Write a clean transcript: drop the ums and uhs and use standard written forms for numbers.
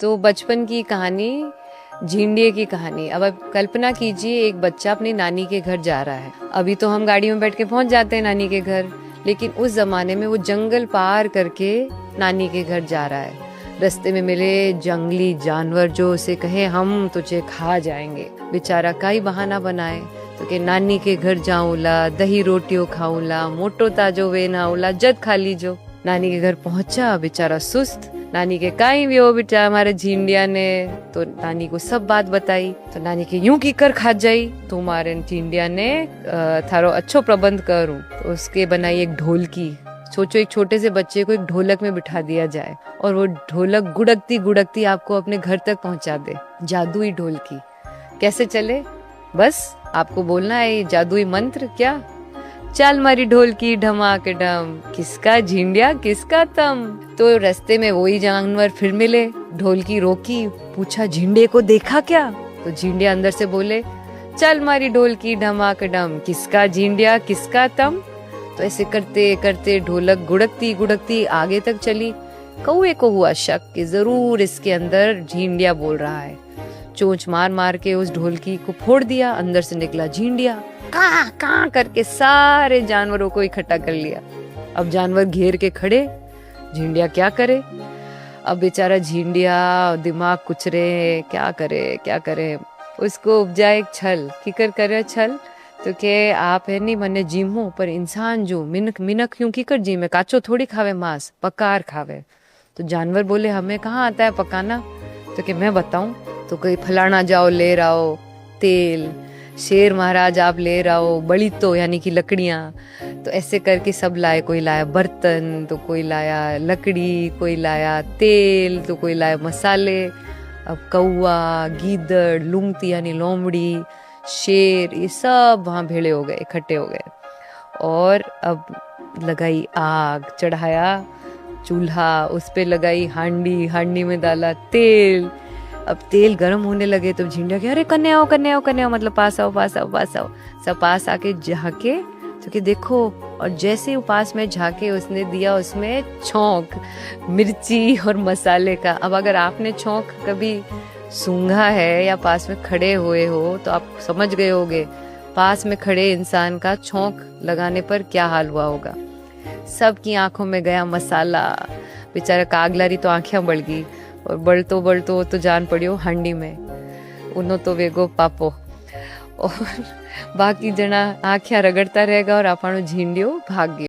तो बचपन की कहानी, झींडे की कहानी। अब आप कल्पना कीजिए, एक बच्चा अपनी नानी के घर जा रहा है। अभी तो हम गाड़ी में बैठ के पहुंच जाते हैं नानी के घर, लेकिन उस जमाने में वो जंगल पार करके नानी के घर जा रहा है। रास्ते में मिले जंगली जानवर जो उसे कहे हम तुझे खा जाएंगे। बेचारा कई बहाना बनाए तो कि नानी के घर जाऊंला, दही रोटियों खाऊंला, मोटो ताजो वे नाउला, जद खा लीजो। नानी के घर पहुंचा, बेचारा सुस्त। नानी के काई भी हो बेटा हमारे झींडिया ने, तो नानी को सब बात बताई। तो नानी के यूं की कर खा जाई, तुम्हारे झींडिया ने थारो अच्छो प्रबंध करूं। तो उसके बनाई एक ढोलकी। सोचो, एक छोटे से बच्चे को एक ढोलक में बिठा दिया जाए और वो ढोलक गुड़कती गुड़कती आपको अपने घर तक पहुंचा दे। जादुई ढोलकी कैसे चले? बस आपको बोलना है ये जादुई मंत्र, क्या चल मारी ढोलकी ढमाके डम, किसका झींडिया किसका तम। तो रास्ते में वही जानवर फिर मिले, ढोलकी रोकी, पूछा झींडे को देखा क्या? तो झींडिया अंदर से बोले चल मारी ढोलकी ढमाके डम, किसका झींडिया किसका तम। तो ऐसे करते करते ढोलक गुड़कती गुड़कती आगे तक चली। कौए को हुआ शक कि जरूर इसके अंदर झींडिया बोल रहा है। चोंच मार मार के उस ढोलकी को फोड़ दिया, अंदर से निकला झींडिया। कां कां करके सारे जानवरों को इकट्ठा कर लिया। अब जानवर घेर के खड़े, झींडिया क्या करे? अब बेचारा झींडिया दिमाग कुचरे, क्या करे क्या करे। उसको उपजा एक छल, किकर करे छल तो के आप है नहीं मने जीमो, पर इंसान जो मिनक मिनक क्यों किकर जीमे, काचो थोड़ी खावे मांस, पकार खावे। तो जानवर बोले हमें कहाँ आता है पकाना? तो कि मैं बताऊं। तो कोई फलाना जाओ ले रहो तेल, शेर महाराज आप ले रहो बड़ी तो यानी कि लकड़ियाँ। तो ऐसे करके सब लाए, कोई लाया बर्तन, तो कोई लाया लकड़ी, कोई लाया तेल, तो कोई लाया मसाले। अब कौआ, गीदड़, लुंगती यानी लोमड़ी, शेर, ये सब वहाँ भेड़े हो गए, इकट्ठे हो गए। और अब लगाई आग, चढ़ाया चूल्हा, उस पे लगाई हांडी, हांडी में डाला तेल। अब तेल गर्म होने लगे तो झींडिया के अरे कन्या आओ कन्या आओ कन्या आओ, मतलब पास आओ पास आओ पास आओ। सब पास आके झाके तो कि देखो, और जैसे वो पास में झाके उसने दिया उसमें छौंक मिर्ची और मसाले का। अब अगर आपने छौंक कभी सूंघा है या पास में खड़े हुए हो तो आप समझ गए होगे पास में खड़े इंसान का छौंक लगाने पर क्या हाल हुआ होगा। सबकी आंखों में गया मसाला, बेचारा कागलारी तो आंखें बढ़ गई, और बढ़तो तो जान पड़ियो हांडी में। उनो तो वेगो पापो, और बाकी जना आंखें रगड़ता रहेगा और आपनो झींडियो भाग गयो।